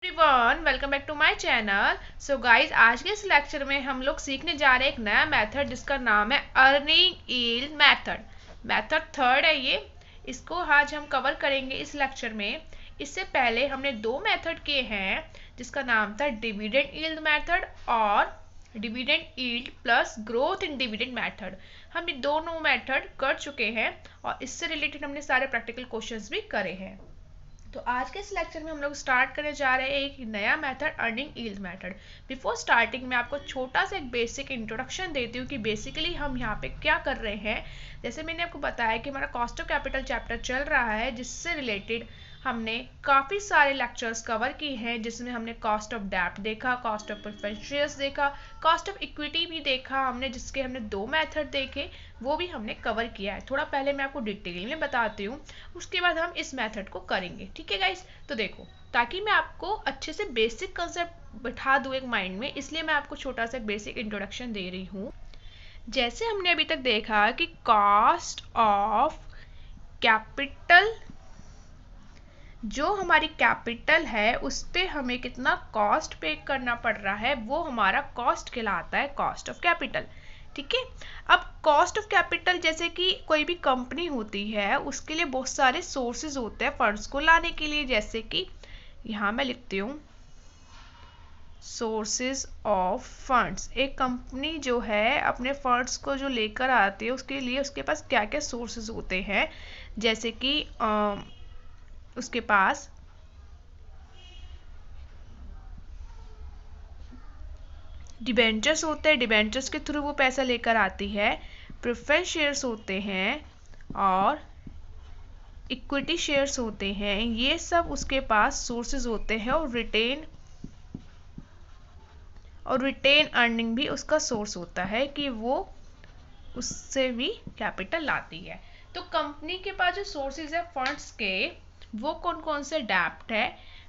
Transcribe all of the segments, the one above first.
Everyone welcome back to my channel. So guys, आज के इस लेक्चर में हम लोग सीखने जा रहे हैं एक नया मेथड जिसका नाम है earning yield method. Method third है ये। इसको आज हम कवर करेंगे इस लेक्चर में। इससे पहले हमने दो मेथड किए हैं जिसका नाम था डिविडेंड यील्ड मेथड और dividend yield plus growth in dividend method. हम ये दोनों मेथड कर चुके हैं और इससे रिलेटेड हमने सारे प्रैक्टिकल क्वेश्चंस भी करे हैं। तो आज के इस लेक्चर में हम लोग स्टार्ट करने जा रहे हैं एक नया method, earning yield method. Before starting मैं आपको छोटा सा एक बेसिक इंट्रोडक्शन देती हूँ कि बेसिकली हम यहाँ पे क्या कर रहे हैं। जैसे मैंने आपको बताया कि हमारा कॉस्ट ऑफ कैपिटल चैप्टर चल रहा है, जिससे रिलेटेड हमने काफ़ी सारे लेक्चर्स कवर किए हैं, जिसमें हमने कॉस्ट ऑफ डेब्ट देखा, कॉस्ट ऑफ प्रेफरेंस शेयर्स देखा, कॉस्ट ऑफ इक्विटी भी देखा हमने, जिसके हमने दो मेथड देखे, वो भी हमने कवर किया है। थोड़ा पहले मैं आपको डिटेल में बताती हूँ, उसके बाद हम इस मेथड को करेंगे। ठीक है गाइस, तो देखो, ताकि मैं आपको अच्छे से बेसिक कंसेप्ट बैठा दूँ एक माइंड में, इसलिए मैं आपको छोटा सा बेसिक इंट्रोडक्शन दे रही हूँ। जैसे हमने अभी तक देखा कि कॉस्ट ऑफ कैपिटल, जो हमारी कैपिटल है उस पे हमें कितना कॉस्ट पे करना पड़ रहा है, वो हमारा कॉस्ट कहलाता है, कॉस्ट ऑफ कैपिटल। ठीक है। अब कॉस्ट ऑफ कैपिटल, जैसे कि कोई भी कंपनी होती है उसके लिए बहुत सारे सोर्सेज होते हैं फंड्स को लाने के लिए। जैसे कि यहाँ मैं लिखती हूँ सोर्सेज ऑफ फंड्स। एक कंपनी जो है अपने फंड्स को जो लेकर आती है उसके लिए उसके पास क्या क्या सोर्सेज होते हैं। जैसे कि उसके पास डिबेंचर्स होते हैं, डिबेंचर्स के थ्रू वो पैसा लेकर आती है। प्रेफरेंस शेयर्स होते हैं और इक्विटी शेयर्स होते हैं। ये सब उसके पास सोर्सेज होते हैं। और रिटेन अर्निंग भी उसका सोर्स होता है कि वो उससे भी कैपिटल लाती है। तो कंपनी के पास जो सोर्सेज है फंड्स के, वो कौन कौन से, डेब्ट है,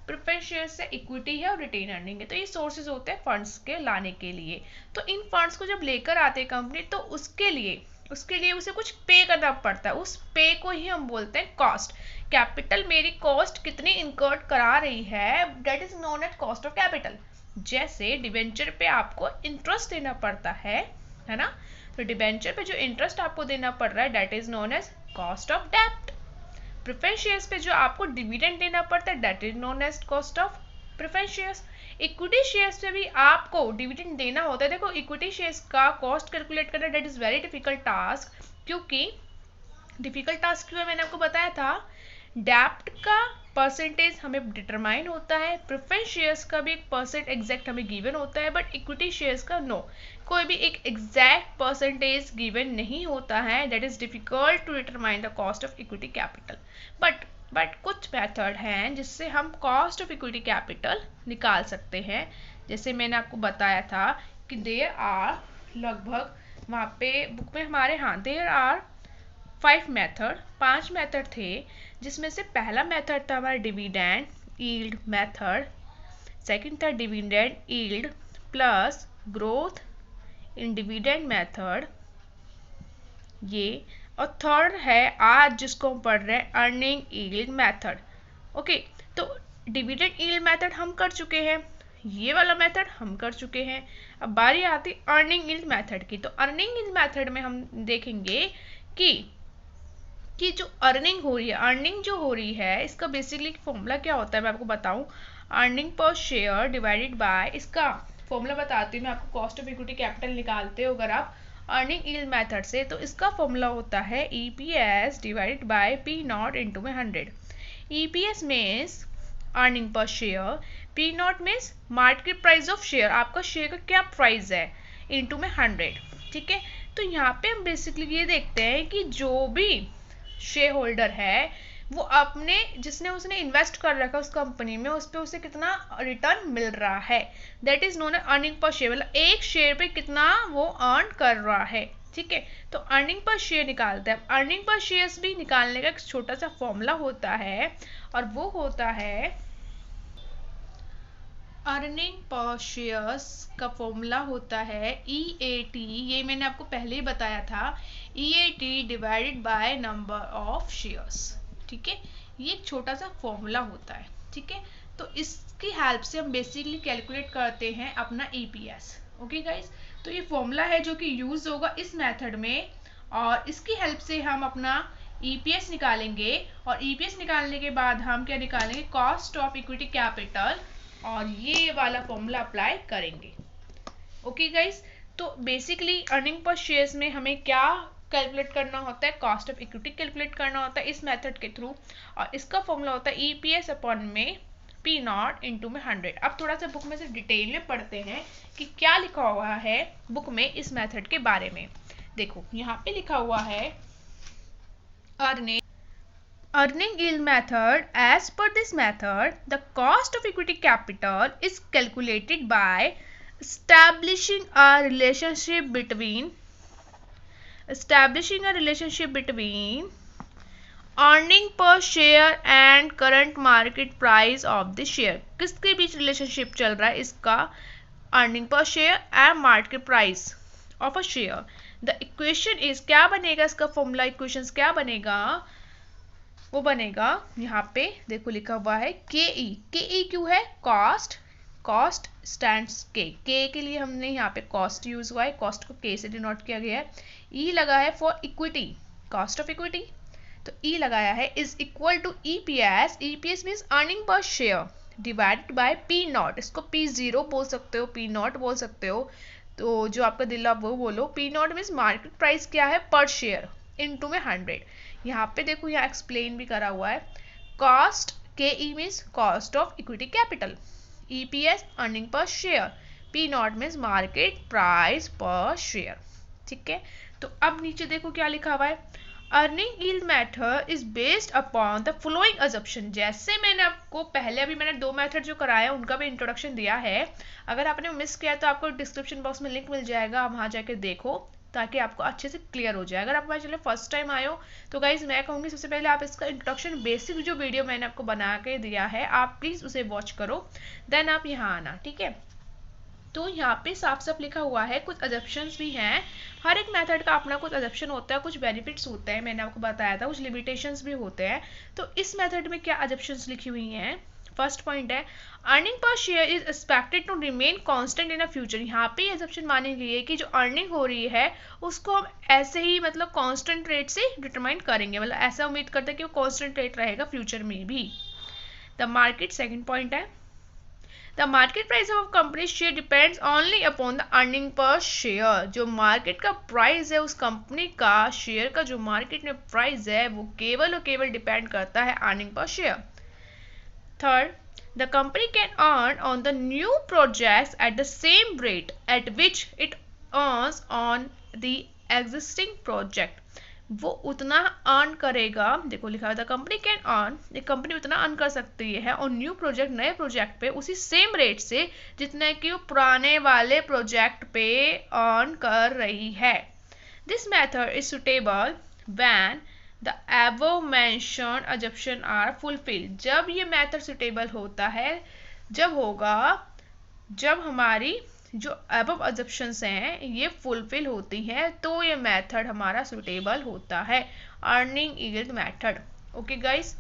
प्रेफरेंस शेयर्स है, इक्विटी है और रिटेन अर्निंग है। तो ये सोर्सेज होते हैं फंड्स के लाने के लिए। तो इन फंड्स को जब लेकर आते हैं कंपनी, तो उसके लिए उसे कुछ पे करना पड़ता है। उस पे को ही हम बोलते हैं कॉस्ट। कैपिटल मेरी कॉस्ट कितनी इनकर्ड करा रही है, that is known as cost of capital. जैसे डिबेंचर पे आपको इंटरेस्ट देना पड़ता है ना, तो डिबेंचर पे जो इंटरेस्ट आपको देना पड़ रहा है, that is known as cost of डेब्ट। प्रेफरेंस शेयर्स पे जो आपको डिविडेंड देना पड़ता है, that is known as cost of preference shares. Equity shares पे भी आपको डिविडेंड देना होता है। देखो, इक्विटी शेयर्स का कॉस्ट कैलकुलेट करना that is very difficult task. क्योंकि डिफिकल्ट टास्क क्यों है, मैंने आपको बताया था, डेब्ट का परसेंटेज हमें डिटरमाइन होता है, प्रेफरेंस शेयर्स का भी एक परसेंट एग्जैक्ट हमें गिवन होता है, बट इक्विटी शेयर्स का नो, कोई भी एक एग्जैक्ट परसेंटेज गिवन नहीं होता है। That is difficult to determine the cost of equity capital. But कुछ मेथड हैं जिससे हम कॉस्ट ऑफ इक्विटी कैपिटल निकाल सकते हैं। जैसे मैंने आपको बताया था कि देयर आर लगभग वहाँ पे बुक में हमारे, हाँ, देयर आर 5 मेथड थे, जिसमें से पहला मेथड था हमारा डिविडेंड यील्ड मेथड, सेकंड था dividend yield plus growth in dividend method ये, और थर्ड है आज जिसको हम पढ़ रहे हैं अर्निंग यील्ड मेथड। ओके, तो डिविडेंड यील्ड मेथड हम कर चुके हैं, ये वाला मेथड हम कर चुके हैं। अब बारी आती अर्निंग यील्ड मेथड की। तो अर्निंग यील्ड मेथड में हम देखेंगे कि जो अर्निंग हो रही है, अर्निंग जो हो रही है, इसका बेसिकली फॉर्मूला क्या होता है मैं आपको बताऊं। Earning per share divided bye, इसका फॉर्मूला बताती हूँ मैं आपको। कॉस्ट ऑफ इक्विटी कैपिटल निकालते हो अगर आप अर्निंग यील्ड मेथड से, तो इसका फॉर्मूला होता है EPS divided by P not into में 100। EPS means earning per share, P not means market price of share, आपका शेयर का क्या प्राइस है, इंटू में 100। ठीक है। तो यहाँ पे हम बेसिकली ये देखते हैं कि जो भी शेयर होल्डर है, वो अपने जिसने उसने इन्वेस्ट कर रखा उस कंपनी में, उस पर उसे कितना रिटर्न मिल रहा है, that is known earning per share. मतलब एक शेयर पे कितना वो अर्न कर रहा है। ठीक है। तो अर्निंग पर शेयर निकालते हैं। अर्निंग पर शेयर्स भी निकालने का एक छोटा सा फॉर्मूला होता है, और वो होता है अर्निंग पर शेयर्स का फॉर्मूला होता है EAT। ये मैंने आपको पहले ही बताया था, EAT divided by number of shares. ठीक है, ये एक छोटा सा फॉर्मूला होता है। ठीक है। तो इसकी हेल्प से हम बेसिकली कैलकुलेट करते हैं अपना ईपीएस। ओके गाइस, तो ये फॉर्मूला है जो कि यूज होगा इस मेथड में, और इसकी हेल्प से हम अपना ईपीएस निकालेंगे, और ईपीएस निकालने के बाद हम क्या निकालेंगे, कॉस्ट ऑफ इक्विटी कैपिटल, और ये वाला फॉर्मूला अप्लाई करेंगे। ओके गाइस, तो बेसिकली अर्निंग पर शेयर्स में हमें क्या कैलकुलेट करना होता है, कॉस्ट ऑफ इक्विटी कैलकुलेट करना होता है इस मेथड के थ्रू, और इसका फॉर्मूला होता है ईपीएस अपॉन में पी नॉट इंटू में 100। अब थोड़ा सा बुक में से डिटेल में पढ़ते हैं कि क्या लिखा हुआ है बुक में इस मेथड के बारे में। देखो यहाँ पे लिखा हुआ है earning yield method. As per this method, the cost of equity capital is calculated by establishing a relationship between earning per share and current market price of the share. किसके बीच रिलेशनशिप चल रहा है इसका, earning per share and market price of a share. The equation is, क्या बनेगा इसका formula, equations क्या बनेगा, वो बनेगा यहाँ पे देखो लिखा हुआ है के ई क्यों है, कॉस्ट स्टैंड्स के लिए हमने यहाँ पे कॉस्ट यूज हुआ है, कॉस्ट को के से डिनोट किया गया है। ई लगा है for equity, cost of equity, तो ई लगाया है is equal to EPS, EPS means earning per share divided by P nought, इसको पी जीरो बोल सकते हो, पी नॉट बोल सकते हो, तो जो आपका दिल आप वो बोलो। P not means market price क्या है पर शेयर इनटू में 100। यहाँ पे देखो यहाँ एक्सप्लेन भी करा हुआ है, कॉस्ट के E means cost of equity capital, EPS earning per share, P not means market price पर शेयर। ठीक है, तो अब नीचे देखो क्या लिखा हुआ है, earning yield method is based upon the following assumption. जैसे मैंने आपको पहले अभी मैंने 2 मेथड जो कराया उनका भी इंट्रोडक्शन दिया है, अगर आपने मिस किया तो आपको डिस्क्रिप्शन बॉक्स में लिंक मिल जाएगा, वहां जाके देखो ताकि आपको अच्छे से क्लियर हो जाए। अगर आप हमारे चैनल फर्स्ट टाइम आए हो तो गाइज मैं कहूँगी सबसे पहले आप इसका इंट्रोडक्शन बेसिक जो वीडियो मैंने आपको बना के दिया है आप प्लीज़ उसे वॉच करो, देन आप यहाँ आना। ठीक है, तो यहाँ पे साफ साफ लिखा हुआ है, कुछ अजप्शंस भी हैं, हर एक मेथड का अपना कुछ अजप्शन होता है, कुछ बेनिफिट्स होते हैं, मैंने आपको बताया था, कुछ लिमिटेशंस भी होते हैं। तो इस मेथड में क्या अजप्शंस लिखी हुई हैं, फर्स्ट पॉइंट है earning per share is expected to remain constant in a future. यहाँ पे एजम्पशन मानी गई है कि जो अर्निंग हो रही है उसको हम ऐसे ही मतलब कांस्टेंट रेट से डिटरमाइन करेंगे, मतलब ऐसा उम्मीद करते हैं कि वो कांस्टेंट रेट रहेगा फ्यूचर में भी। द मार्केट, सेकंड पॉइंट है the market price of company share depends only upon the earning per share. जो मार्केट का प्राइस है उस कंपनी का, शेयर का जो मार्केट में प्राइस है वो केवल और केवल डिपेंड करता है earning per share. Third, the company can earn on the new projects at the same rate at which it earns on the existing project. वो उतना अर्न करेगा, देखो लिखा है द कंपनी कैन अर्न, एक कंपनी उतना अर्न कर सकती है और न्यू प्रोजेक्ट, नए प्रोजेक्ट पे उसी सेम रेट से जितना कि वो पुराने वाले प्रोजेक्ट पे अर्न कर रही है। This method is suitable when The above mentioned assumption are fulfilled. जब ये मेथड सुटेबल होता है, जब होगा जब हमारी जो above assumptions हैं ये फुलफिल होती हैं तो ये मेथड हमारा सुटेबल होता है, earning yield method. Okay guys,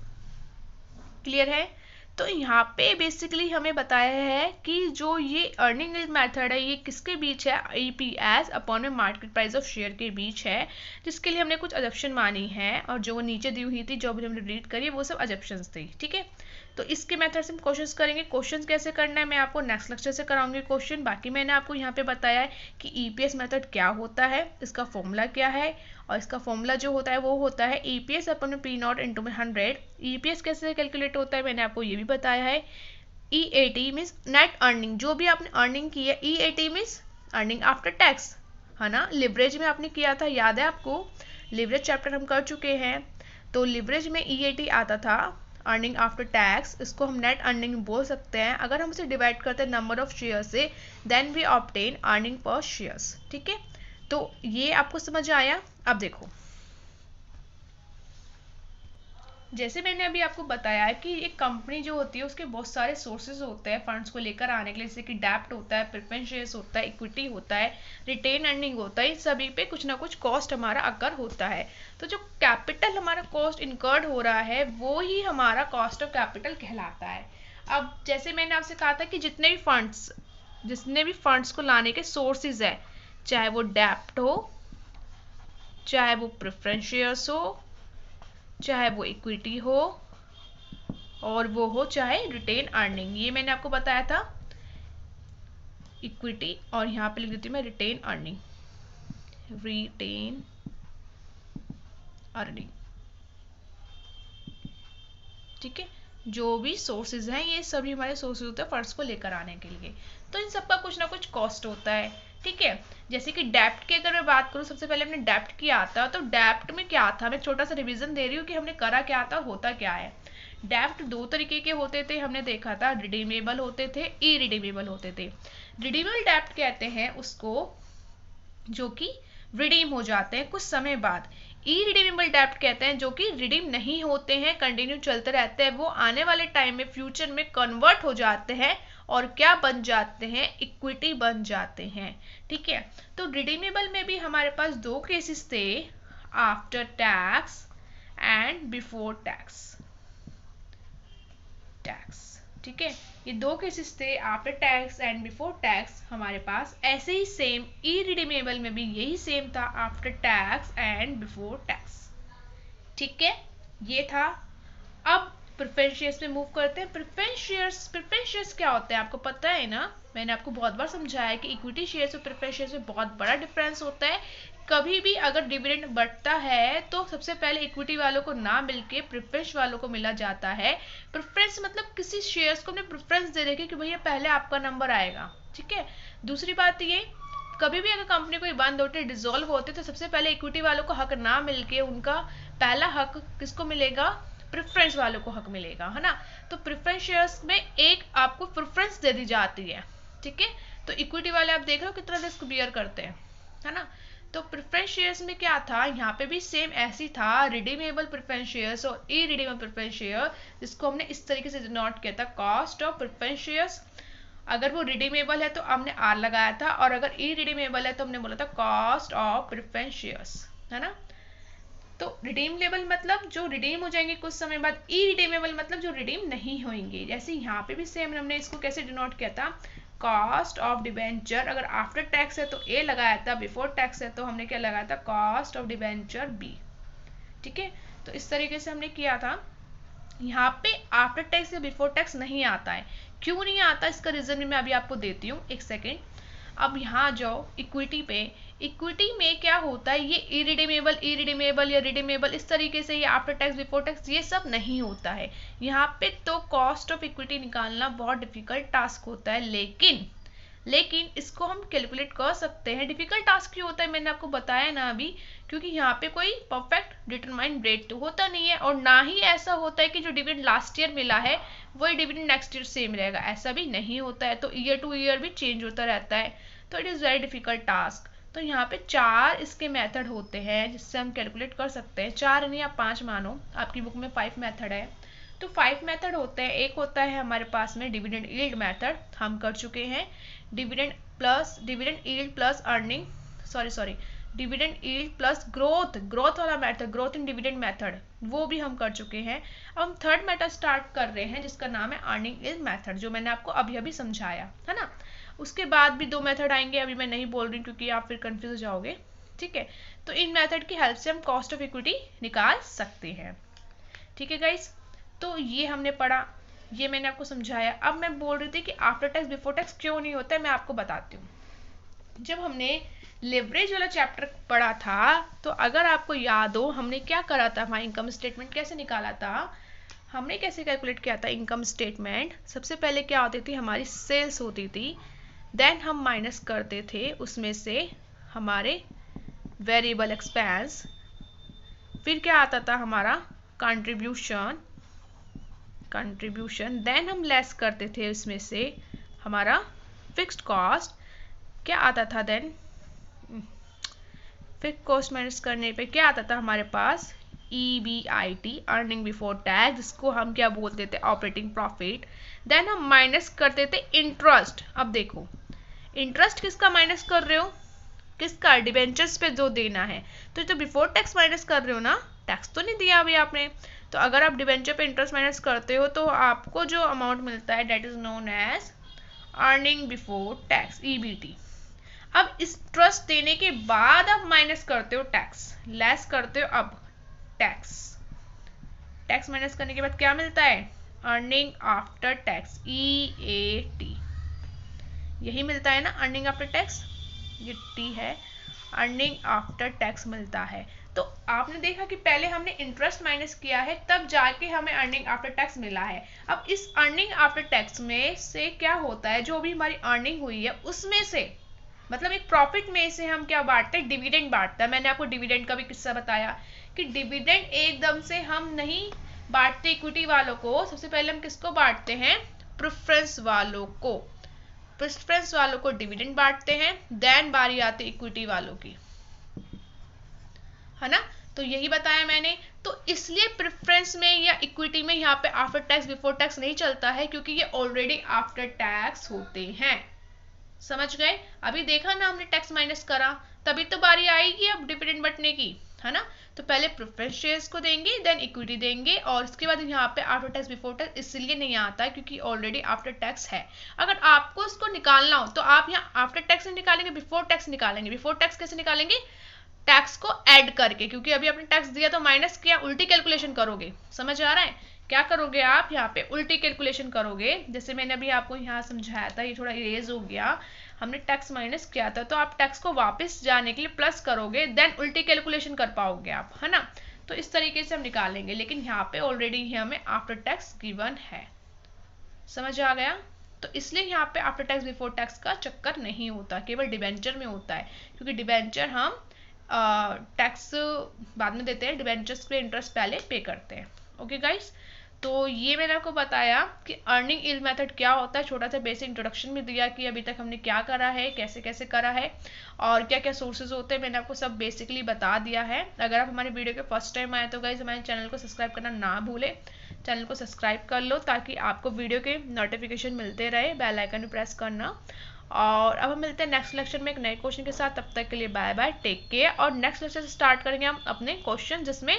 clear है? तो यहाँ पे बेसिकली हमें बताया है कि जो ये अर्निंग यील्ड मेथड है ये किसके बीच है, ईपीएस अपॉन में मार्केट प्राइस ऑफ शेयर के बीच है, जिसके लिए हमने कुछ अजप्शन मानी है और जो वो नीचे दी हुई थी जो भी हमने रीड करी वो सब अजप्शंस थी। ठीक है, तो इसके मेथड से हम क्वेश्चंस करेंगे। क्वेश्चंस कैसे करना है मैं आपको नेक्स्ट लेक्चर से कराऊंगी क्वेश्चन। बाकी मैंने आपको यहाँ पे बताया है कि ईपीएस मेथड क्या होता है, इसका फॉर्मूला क्या है, और इसका फॉर्मूला जो होता है वो होता है EPS upon P not into में 100। ईपीएस कैसे कैलकुलेट होता है मैंने आपको ये भी बताया है। ईएटी मीन्स नेट अर्निंग, जो भी आपने अर्निंग की है, EAT means earning after tax, है ना। लिवरेज में आपने किया था, याद है आपको, लिवरेज चैप्टर हम कर चुके हैं, तो लिवरेज में ईएटी आता था अर्निंग आफ्टर टैक्स, इसको हम नेट अर्निंग बोल सकते हैं। अगर हम इसे डिवाइड करते हैं नंबर ऑफ शेयर से then we obtain earning per shares. ठीक है, तो ये आपको समझ आया। अब देखो, जैसे मैंने अभी आपको बताया है कि एक कंपनी जो होती है उसके बहुत सारे सोर्सेज होते हैं फंड्स को लेकर आने के लिए, जैसे कि डेप्ट होता है, प्रेफरेंस शेयर्स होता है, इक्विटी होता है, रिटेन अर्निंग होता है, इन सभी पे कुछ ना कुछ कॉस्ट हमारा अकर होता है। तो जो कैपिटल हमारा कॉस्ट इनकर्ड हो रहा है वो ही हमारा कॉस्ट ऑफ कैपिटल कहलाता है। अब जैसे मैंने आपसे कहा था कि जितने भी फंड्स को लाने के सोर्सेज है, चाहे वो डेब्ट हो, चाहे वो प्रेफरेंस शेयर्स हो, चाहे वो इक्विटी हो, और वो हो चाहे रिटेन अर्निंग, ये मैंने आपको बताया था इक्विटी, और यहाँ पे लिख देती हूँ मैं रिटेन अर्निंग, रिटेन अर्निंग। ठीक है, जो भी सोर्सेज हैं ये सभी हमारे सोर्सेज होते हैं फंड्स को लेकर आने के लिए। तो इन सबका कुछ ना कुछ कॉस्ट होता है। ठीक है, जैसे कि डेब्ट की अगर मैं बात करूँ, सबसे पहले हमने डेब्ट किया था, तो डेब्ट में क्या था, मैं छोटा सा रिवीजन दे रही हूँ कि हमने करा क्या था, होता क्या है। डेब्ट दो तरीके के होते थे, हमने देखा था, रिडीमेबल होते थे, इरिडीमेबल होते थे। रिडीमेबल डेब्ट कहते हैं उसको जो कि रिडीम हो जाते हैं कुछ समय बाद। इरिडीमेबल डेब्ट कहते हैं जो कि रिडीम नहीं होते हैं, कंटिन्यू चलते रहते हैं, वो आने वाले टाइम में फ्यूचर में कन्वर्ट हो जाते हैं और क्या बन जाते हैं, इक्विटी बन जाते हैं। ठीक है, तो रिडीमेबल में भी हमारे पास दो केसेस थे, after tax and before tax. ठीक है, ये दो केसेस थे, after tax and before tax हमारे पास। ऐसे ही सेम इरिडीमेबल में भी यही सेम था, after tax and before tax. ठीक है, ये था। अब प्रेफरेंस शेयर्स में मूव करते हैं। प्रेफरेंस शेयर्स क्या होते हैं आपको पता है ना, मैंने आपको बहुत बार समझाया कि इक्विटी शेयर्स और प्रेफरेंस शेयर्स में बहुत बड़ा डिफरेंस होता है। कभी भी अगर डिविडेंड बढ़ता है तो सबसे पहले इक्विटी वालों को ना मिलके प्रेफरेंस वालों को मिला जाता है। प्रेफरेंस मतलब किसी शेयर्स को हमने प्रेफरेंस दे रखी कि भैया पहले आपका नंबर आएगा। ठीक है, दूसरी बात ये, कभी भी अगर कंपनी कोई बंद होती, डिसॉल्व होती, तो सबसे पहले इक्विटी वालों को हक ना मिलके उनका पहला हक किसको मिलेगा, प्रेफरेंस वालों को हक मिलेगा, है ना। तो प्रेफरेंस शेयर्स में एक आपको प्रेफरेंस दे दी जाती है। ठीक है, तो इक्विटी वाले आप देख रहे हो कितना रिस्क बियर करते हैं, है ना। तो प्रेफरेंस शेयर्स में क्या था, यहाँ पे भी सेम ऐसी था, रिडीमेबल प्रेफरेंस शेयर्स और इरिडीमेबल प्रेफरेंस शेयर, जिसको हमने इस तरीके से डिनोट किया था, कॉस्ट ऑफ प्रेफरेंस शेयर्स। अगर वो रिडीमेबल है तो हमने आर लगाया था, और अगर इरिडीमेबल है तो हमने बोला था कॉस्ट ऑफ प्रेफरेंस शेयर्स, है ना। तो रिडीमेबल मतलब जो रिडीम हो जाएंगे कुछ समय बाद, इरिडीमेबल मतलब जो रिडीम नहीं होंगे। जैसे यहाँ पे भी सेम हमने इसको कैसे डिनोट किया था, कॉस्ट ऑफ डिबेंचर, अगर आफ्टर टैक्स है तो ए लगाया था, बिफोर टैक्स है तो हमने क्या लगाया था, कॉस्ट ऑफ डिबेंचर बी। ठीक है, तो इस तरीके से हमने किया था। यहाँ पे आफ्टर टैक्स या बिफोर टैक्स नहीं आता है, क्यों नहीं आता, इसका रीजन भी मैं अभी आपको देती हूँ, एक सेकेंड। अब यहाँ जाओ इक्विटी पे, इक्विटी में क्या होता है, ये इरिडीमेबल या रिडीमेबल इस तरीके से, ये आफ्टर टैक्स बिफोर टैक्स ये सब नहीं होता है। यहाँ पे तो कॉस्ट ऑफ इक्विटी निकालना बहुत डिफिकल्ट टास्क होता है, लेकिन इसको हम कैलकुलेट कर सकते हैं। डिफिकल्ट टास्क क्यों होता है, मैंने आपको बताया ना अभी, क्योंकि यहाँ पे कोई परफेक्ट डिटरमाइंड रेट तो होता नहीं है, और ना ही ऐसा होता है कि जो डिविडेंड लास्ट ईयर मिला है वही डिविडेंड नेक्स्ट ईयर सेम रहेगा, ऐसा भी नहीं होता है। तो ईयर टू ईयर भी चेंज होता रहता है, तो it is very difficult task. तो यहाँ पे 4 इसके मेथड होते हैं जिससे हम कैलकुलेट कर सकते हैं, 4 नहीं आप 5 मानो, आपकी बुक में 5 मेथड है। तो 5 मेथड होते हैं। एक होता है हमारे पास में डिविडेंड यील्ड मेथड, हम कर चुके हैं। Dividend yield plus earning, dividend yield plus growth वाला method, growth in dividend method, वो भी हम कर चुके हैं। अब हम थर्ड मेथड स्टार्ट कर रहे हैं जिसका नाम है अर्निंग यील्ड मेथड, जो मैंने आपको अभी समझाया है ना। उसके बाद भी 2 मेथड आएंगे, अभी मैं नहीं बोल रही क्योंकि आप फिर कंफ्यूज हो जाओगे। ठीक है, तो इन मेथड की हेल्प से हम कॉस्ट ऑफ इक्विटी निकाल सकते हैं। ठीक है गाइस, तो ये हमने पढ़ा, ये मैंने आपको समझाया। अब मैं बोल रही थी कि आफ्टर टैक्स बिफोर टैक्स क्यों नहीं होता है, मैं आपको बताती हूँ। जब हमने लेवरेज वाला चैप्टर पढ़ा था, तो अगर आपको याद हो हमने क्या करा था, हमारा इनकम स्टेटमेंट कैसे निकाला था, हमने कैसे कैलकुलेट किया था इनकम स्टेटमेंट। सबसे पहले क्या होती थी, हमारी सेल्स होती थी, देन हम माइनस करते थे उसमें से हमारे वेरिएबल एक्सपेंस, फिर क्या आता था हमारा कंट्रीब्यूशन, देन हम लेस करते थे उसमें से हमारा फिक्स्ड कॉस्ट, क्या आता था, देन फिक्स्ड कॉस्ट माइनस करने पे क्या आता था हमारे पास, EBIT, अर्निंग बिफोर टैक्स, जिसको हम क्या बोलते थे, ऑपरेटिंग प्रॉफिट। देन हम माइनस करते थे इंटरेस्ट। अब देखो इंटरेस्ट किसका माइनस कर रहे हो, किसका, डिबेंचर्स पे जो देना है, तो बिफोर टैक्स माइनस कर रहे हो ना, टैक्स तो नहीं दिया अभी आपने, तो अगर आप डिबेंचर पे इंटरेस्ट माइनस करते हो तो आपको जो अमाउंट मिलता है that is known as earning before tax, EBT. अब इस ट्रस्ट देने के बाद आप माइनस करते हो टैक्स, लेस करते हो अब टैक्स। टैक्स माइनस करने के बाद क्या मिलता है? Earning after tax, EAT। यही मिलता है ना अर्निंग आफ्टर टैक्स, ये टी है, अर्निंग आफ्टर टैक्स मिलता है। तो आपने देखा कि पहले हमने इंटरेस्ट माइनस किया है तब जाके हमें अर्निंग आफ्टर टैक्स मिला है। अब इस अर्निंग आफ्टर टैक्स में से क्या होता है, जो भी हमारी अर्निंग हुई है उसमें से, मतलब एक प्रॉफिट में से हम क्या बांटते हैं? डिविडेंड बांटते हैं। मैंने आपको डिविडेंड का भी किस्सा बताया कि डिविडेंड एकदम से हम नहीं बांटते इक्विटी वालों को, सबसे पहले हम किसको बांटते हैं? प्रेफरेंस वालों को। प्रेफरेंस वालों को डिविडेंड बांटते हैं, देन बारी आती इक्विटी वालों की, है ना। तो यही बताया मैंने। तो इसलिए प्रेफरेंस में या इक्विटी में यहाँ पे आफ्टर टैक्स बिफोर टैक्स नहीं चलता है, क्योंकि ये ऑलरेडी आफ्टर टैक्स होते हैं। समझ गए? अभी देखा ना हमने टैक्स माइनस करा, तभी तो बारी आएगी अब डिविडेंड बटने की, है ना। तो पहले प्रेफरेंस शेयर्स को देंगे, देन इक्विटी देंगे, और उसके बाद यहाँ पे आफ्टर टैक्स बिफोर टैक्स इसलिए नहीं आता है क्योंकि ऑलरेडी आफ्टर टैक्स है। अगर आपको इसको निकालना हो तो आप यहाँ आफ्टर टैक्स निकालेंगे, बिफोर टैक्स निकालेंगे। बिफोर टैक्स कैसे निकालेंगे? टैक्स को ऐड करके, क्योंकि अभी आपने टैक्स दिया तो माइनस किया, उल्टी कैलकुलेशन करोगे। समझ आ रहा है? क्या करोगे आप? यहाँ पे उल्टी कैलकुलेशन करोगे। जैसे मैंने अभी आपको यहाँ समझाया था, ये थोड़ा इरेज हो गया, हमने टैक्स माइनस किया था, तो आप टैक्स को वापस जाने के लिए प्लस करोगे, देन उल्टी कैलकुलेशन कर पाओगे आप, है ना। तो इस तरीके से हम निकालेंगे, लेकिन यहाँ पे ऑलरेडी हमें आफ्टर टैक्स गिवन है। समझ आ गया? तो इसलिए यहाँ पे आफ्टर टैक्स बिफोर टैक्स का चक्कर नहीं होता, केवल डिबेंचर में होता है, क्योंकि डिबेंचर हम टैक्स बाद में देते हैं, डिबेंचर्स पे इंटरेस्ट पहले पे करते हैं। ओके गाइस, तो ये मैंने आपको बताया कि अर्निंग यील्ड मेथड क्या होता है, छोटा सा बेसिक इंट्रोडक्शन भी दिया कि अभी तक हमने क्या करा है, कैसे कैसे करा है, और क्या क्या सोर्सेज होते हैं, मैंने आपको सब बेसिकली बता दिया है। अगर आप हमारे वीडियो के फर्स्ट टाइम आए तो गाइस हमारे चैनल को सब्सक्राइब करना ना भूलें, चैनल को सब्सक्राइब कर लो ताकि आपको वीडियो के नोटिफिकेशन मिलते रहे, बेल आइकन भी प्रेस करना। और अब हम मिलते हैं नेक्स्ट लेक्चर में एक नए क्वेश्चन के साथ, तब तक के लिए बाय बाय, टेक केयर। और नेक्स्ट लेक्चर से स्टार्ट करेंगे हम अपने क्वेश्चन, जिसमें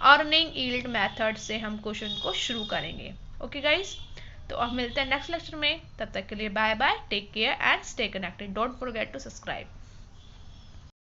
अर्निंग यील्ड मेथड से हम क्वेश्चन को शुरू करेंगे। ओके गाइस, तो अब मिलते हैं नेक्स्ट लेक्चर में, तब तक के लिए bye bye, take care and stay connected. Don't forget to subscribe.